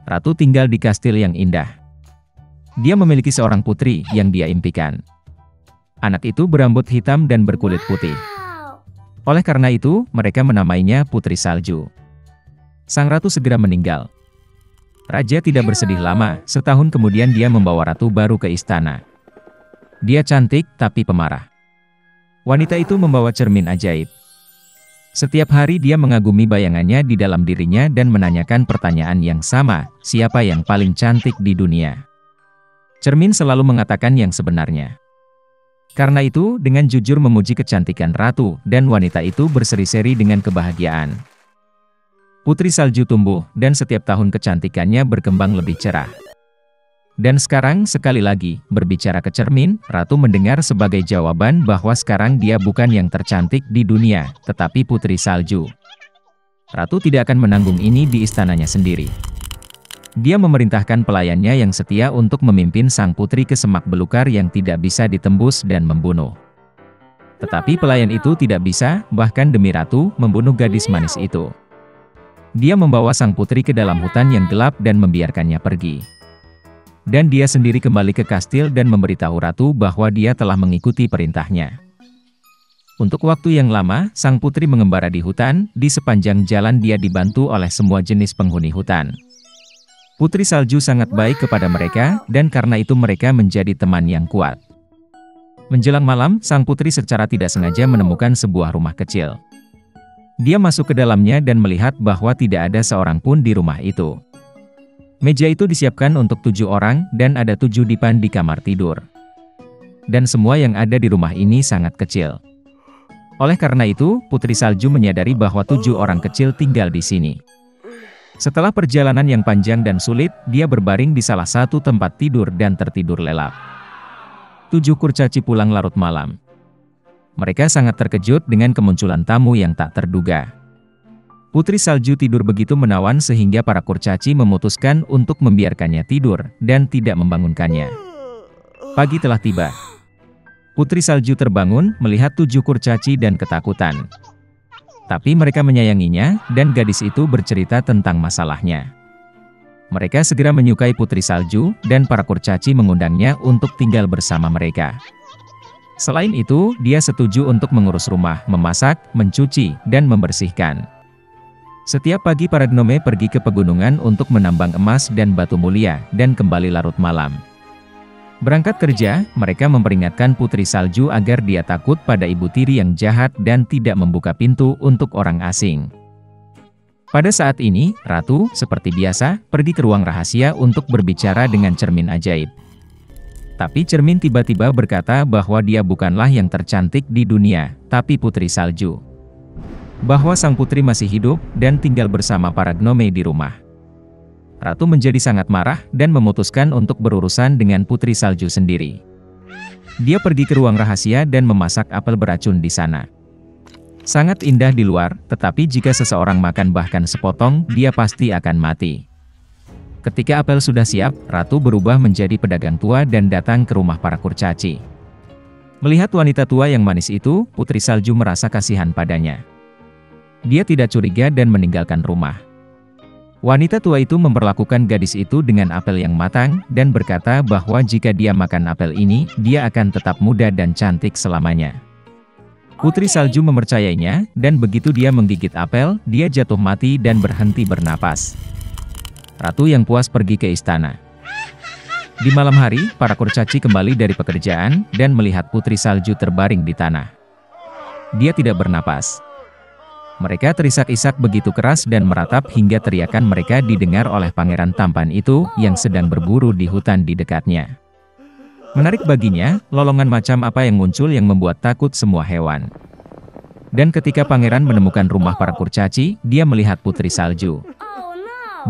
Ratu tinggal di kastil yang indah. Dia memiliki seorang putri yang dia impikan. Anak itu berambut hitam dan berkulit putih. Oleh karena itu, mereka menamainya Putri Salju. Sang ratu segera meninggal. Raja tidak bersedih lama, setahun kemudian dia membawa ratu baru ke istana. Dia cantik tapi pemarah. Wanita itu membawa cermin ajaib. Setiap hari dia mengagumi bayangannya di dalam dirinya dan menanyakan pertanyaan yang sama, siapa yang paling cantik di dunia? Cermin selalu mengatakan yang sebenarnya. Karena itu, dengan jujur memuji kecantikan ratu, dan wanita itu berseri-seri dengan kebahagiaan. Putri Salju tumbuh, dan setiap tahun kecantikannya berkembang lebih cerah. Dan sekarang, sekali lagi, berbicara ke cermin, ratu mendengar sebagai jawaban bahwa sekarang dia bukan yang tercantik di dunia, tetapi Putri Salju. Ratu tidak akan menanggung ini di istananya sendiri. Dia memerintahkan pelayannya yang setia untuk memimpin sang putri ke semak belukar yang tidak bisa ditembus dan membunuh. Tetapi pelayan itu tidak bisa, bahkan demi ratu, membunuh gadis manis itu. Dia membawa sang putri ke dalam hutan yang gelap dan membiarkannya pergi. Dan dia sendiri kembali ke kastil dan memberitahu ratu bahwa dia telah mengikuti perintahnya. Untuk waktu yang lama, sang putri mengembara di hutan, di sepanjang jalan dia dibantu oleh semua jenis penghuni hutan. Putri Salju sangat baik kepada mereka, dan karena itu mereka menjadi teman yang kuat. Menjelang malam, sang putri secara tidak sengaja menemukan sebuah rumah kecil. Dia masuk ke dalamnya dan melihat bahwa tidak ada seorang pun di rumah itu. Meja itu disiapkan untuk 7 orang, dan ada 7 dipan di kamar tidur. Dan semua yang ada di rumah ini sangat kecil. Oleh karena itu, Putri Salju menyadari bahwa 7 orang kecil tinggal di sini. Setelah perjalanan yang panjang dan sulit, dia berbaring di salah satu tempat tidur dan tertidur lelap. 7 kurcaci pulang larut malam. Mereka sangat terkejut dengan kemunculan tamu yang tak terduga. Putri Salju tidur begitu menawan sehingga para kurcaci memutuskan untuk membiarkannya tidur, dan tidak membangunkannya. Pagi telah tiba. Putri Salju terbangun, melihat 7 kurcaci dan ketakutan. Tapi mereka menyayanginya, dan gadis itu bercerita tentang masalahnya. Mereka segera menyukai Putri Salju, dan para kurcaci mengundangnya untuk tinggal bersama mereka. Selain itu, dia setuju untuk mengurus rumah, memasak, mencuci, dan membersihkan. Setiap pagi para gnome pergi ke pegunungan untuk menambang emas dan batu mulia, dan kembali larut malam. Berangkat kerja, mereka memperingatkan Putri Salju agar dia takut pada ibu tiri yang jahat dan tidak membuka pintu untuk orang asing. Pada saat ini, Ratu, seperti biasa, pergi ke ruang rahasia untuk berbicara dengan cermin ajaib. Tapi cermin tiba-tiba berkata bahwa dia bukanlah yang tercantik di dunia, tapi Putri Salju. Bahwa sang putri masih hidup, dan tinggal bersama para gnome di rumah. Ratu menjadi sangat marah, dan memutuskan untuk berurusan dengan Putri Salju sendiri. Dia pergi ke ruang rahasia dan memasak apel beracun di sana. Sangat indah di luar, tetapi jika seseorang makan bahkan sepotong, dia pasti akan mati. Ketika apel sudah siap, Ratu berubah menjadi pedagang tua dan datang ke rumah para kurcaci. Melihat wanita tua yang manis itu, Putri Salju merasa kasihan padanya. Dia tidak curiga dan meninggalkan rumah. Wanita tua itu memperlakukan gadis itu dengan apel yang matang, dan berkata bahwa jika dia makan apel ini, dia akan tetap muda dan cantik selamanya. Putri Salju mempercayainya, dan begitu dia menggigit apel, dia jatuh mati dan berhenti bernapas. Ratu yang puas pergi ke istana. Di malam hari, para kurcaci kembali dari pekerjaan, dan melihat Putri Salju terbaring di tanah. Dia tidak bernapas. Mereka terisak-isak begitu keras dan meratap hingga teriakan mereka didengar oleh pangeran tampan itu, yang sedang berburu di hutan di dekatnya. Menarik baginya, lolongan macam apa yang muncul yang membuat takut semua hewan. Dan ketika pangeran menemukan rumah para kurcaci, dia melihat Putri Salju.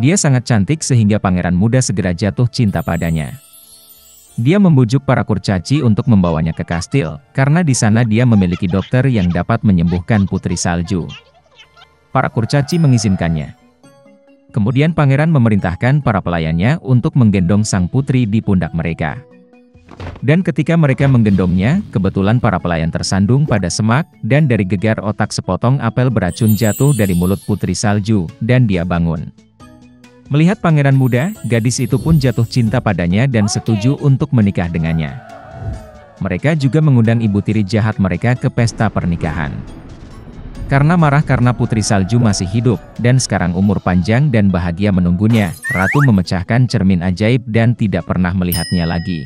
Dia sangat cantik sehingga pangeran muda segera jatuh cinta padanya. Dia membujuk para kurcaci untuk membawanya ke kastil, karena di sana dia memiliki dokter yang dapat menyembuhkan Putri Salju. Para kurcaci mengizinkannya. Kemudian pangeran memerintahkan para pelayannya untuk menggendong sang putri di pundak mereka. Dan ketika mereka menggendongnya, kebetulan para pelayan tersandung pada semak, dan dari gegar otak sepotong apel beracun jatuh dari mulut Putri Salju, dan dia bangun. Melihat pangeran muda, gadis itu pun jatuh cinta padanya dan setuju untuk menikah dengannya. Mereka juga mengundang ibu tiri jahat mereka ke pesta pernikahan. Karena marah karena Putri Salju masih hidup, dan sekarang umur panjang dan bahagia menunggunya, Ratu memecahkan cermin ajaib dan tidak pernah melihatnya lagi.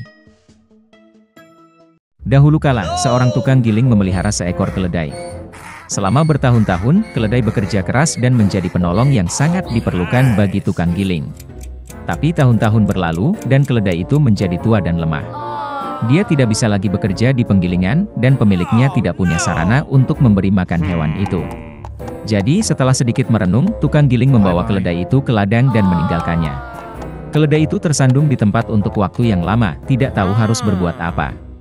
Dahulu kala, seorang tukang giling memelihara seekor keledai. Selama bertahun-tahun, keledai bekerja keras dan menjadi penolong yang sangat diperlukan bagi tukang giling. Tapi tahun-tahun berlalu, dan keledai itu menjadi tua dan lemah. Dia tidak bisa lagi bekerja di penggilingan, dan pemiliknya tidak punya sarana untuk memberi makan hewan itu. Jadi setelah sedikit merenung, tukang giling membawa keledai itu ke ladang dan meninggalkannya. Keledai itu tersandung di tempat untuk waktu yang lama, tidak tahu harus berbuat apa.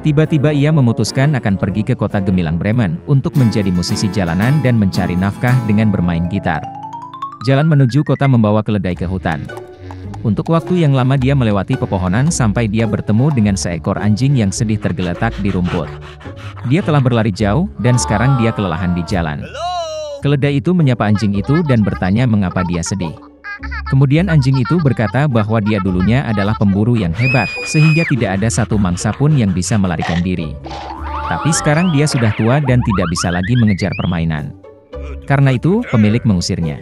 Tiba-tiba ia memutuskan akan pergi ke kota gemilang Bremen, untuk menjadi musisi jalanan dan mencari nafkah dengan bermain gitar. Jalan menuju kota membawa keledai ke hutan. Untuk waktu yang lama dia melewati pepohonan sampai dia bertemu dengan seekor anjing yang sedih tergeletak di rumput. Dia telah berlari jauh, dan sekarang dia kelelahan di jalan. Keledai itu menyapa anjing itu dan bertanya mengapa dia sedih. Kemudian anjing itu berkata bahwa dia dulunya adalah pemburu yang hebat, sehingga tidak ada satu mangsa pun yang bisa melarikan diri. Tapi sekarang dia sudah tua dan tidak bisa lagi mengejar permainan. Karena itu, pemilik mengusirnya.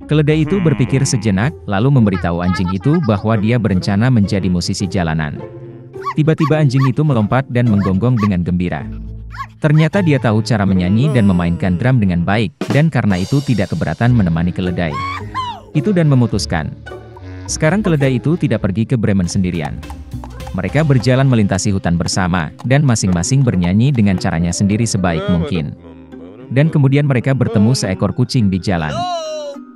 Keledai itu berpikir sejenak, lalu memberitahu anjing itu bahwa dia berencana menjadi musisi jalanan. Tiba-tiba anjing itu melompat dan menggonggong dengan gembira. Ternyata dia tahu cara menyanyi dan memainkan drum dengan baik, dan karena itu tidak keberatan menemani keledai itu dan memutuskan. Sekarang keledai itu tidak pergi ke Bremen sendirian. Mereka berjalan melintasi hutan bersama, dan masing-masing bernyanyi dengan caranya sendiri sebaik mungkin. Dan kemudian mereka bertemu seekor kucing di jalan.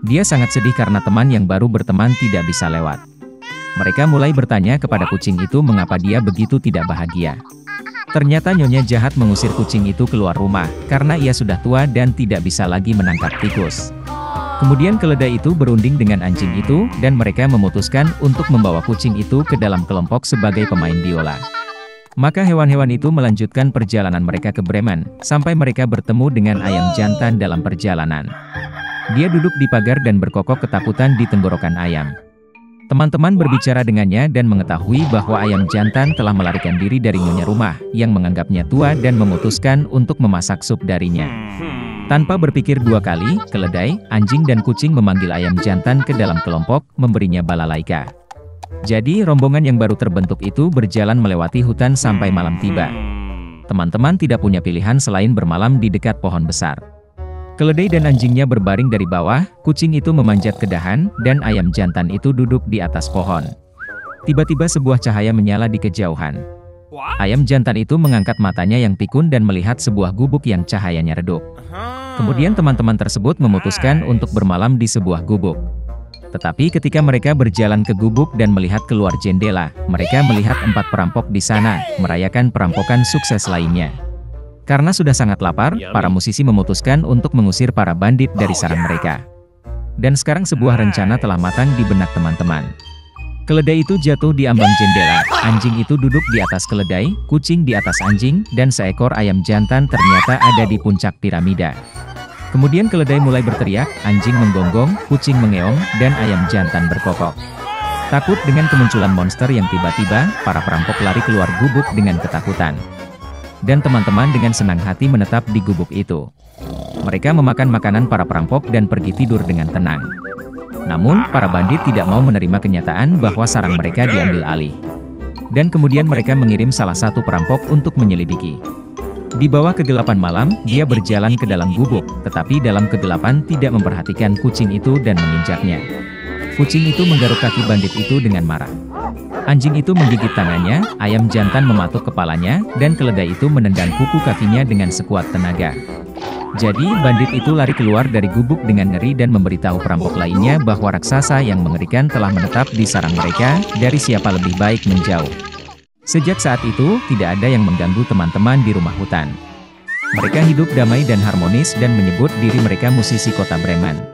Dia sangat sedih karena teman yang baru berteman tidak bisa lewat. Mereka mulai bertanya kepada kucing itu mengapa dia begitu tidak bahagia. Ternyata nyonya jahat mengusir kucing itu keluar rumah, karena ia sudah tua dan tidak bisa lagi menangkap tikus. Kemudian keledai itu berunding dengan anjing itu, dan mereka memutuskan untuk membawa kucing itu ke dalam kelompok sebagai pemain biola. Maka hewan-hewan itu melanjutkan perjalanan mereka ke Bremen, sampai mereka bertemu dengan ayam jantan dalam perjalanan. Dia duduk di pagar dan berkokok ketakutan di tenggorokan ayam. Teman-teman berbicara dengannya dan mengetahui bahwa ayam jantan telah melarikan diri dari nyonya rumah, yang menganggapnya tua dan memutuskan untuk memasak sup darinya. Tanpa berpikir dua kali, keledai, anjing dan kucing memanggil ayam jantan ke dalam kelompok, memberinya balalaika. Jadi rombongan yang baru terbentuk itu berjalan melewati hutan sampai malam tiba. Teman-teman tidak punya pilihan selain bermalam di dekat pohon besar. Keledai dan anjingnya berbaring dari bawah, kucing itu memanjat ke dahan, dan ayam jantan itu duduk di atas pohon. Tiba-tiba sebuah cahaya menyala di kejauhan. Ayam jantan itu mengangkat matanya yang pikun dan melihat sebuah gubuk yang cahayanya redup. Kemudian teman-teman tersebut memutuskan untuk bermalam di sebuah gubuk. Tetapi ketika mereka berjalan ke gubuk dan melihat keluar jendela, mereka melihat 4 perampok di sana, merayakan perampokan sukses lainnya. Karena sudah sangat lapar, para musisi memutuskan untuk mengusir para bandit dari sarang mereka. Dan sekarang sebuah rencana telah matang di benak teman-teman. Keledai itu jatuh di ambang jendela, anjing itu duduk di atas keledai, kucing di atas anjing, dan seekor ayam jantan ternyata ada di puncak piramida. Kemudian keledai mulai berteriak, anjing menggonggong, kucing mengeong, dan ayam jantan berkokok. Takut dengan kemunculan monster yang tiba-tiba, para perampok lari keluar gubuk dengan ketakutan. Dan teman-teman dengan senang hati menetap di gubuk itu. Mereka memakan makanan para perampok dan pergi tidur dengan tenang. Namun, para bandit tidak mau menerima kenyataan bahwa sarang mereka diambil alih. Dan kemudian mereka mengirim salah satu perampok untuk menyelidiki. Di bawah kegelapan malam, dia berjalan ke dalam gubuk, tetapi dalam kegelapan tidak memperhatikan kucing itu dan menginjaknya. Kucing itu menggaruk kaki bandit itu dengan marah. Anjing itu menggigit tangannya, ayam jantan mematuk kepalanya, dan keledai itu menendang kuku kakinya dengan sekuat tenaga. Jadi, bandit itu lari keluar dari gubuk dengan ngeri dan memberitahu perampok lainnya bahwa raksasa yang mengerikan telah menetap di sarang mereka, dari siapa lebih baik menjauh. Sejak saat itu, tidak ada yang mengganggu teman-teman di rumah hutan. Mereka hidup damai dan harmonis dan menyebut diri mereka musisi kota Bremen.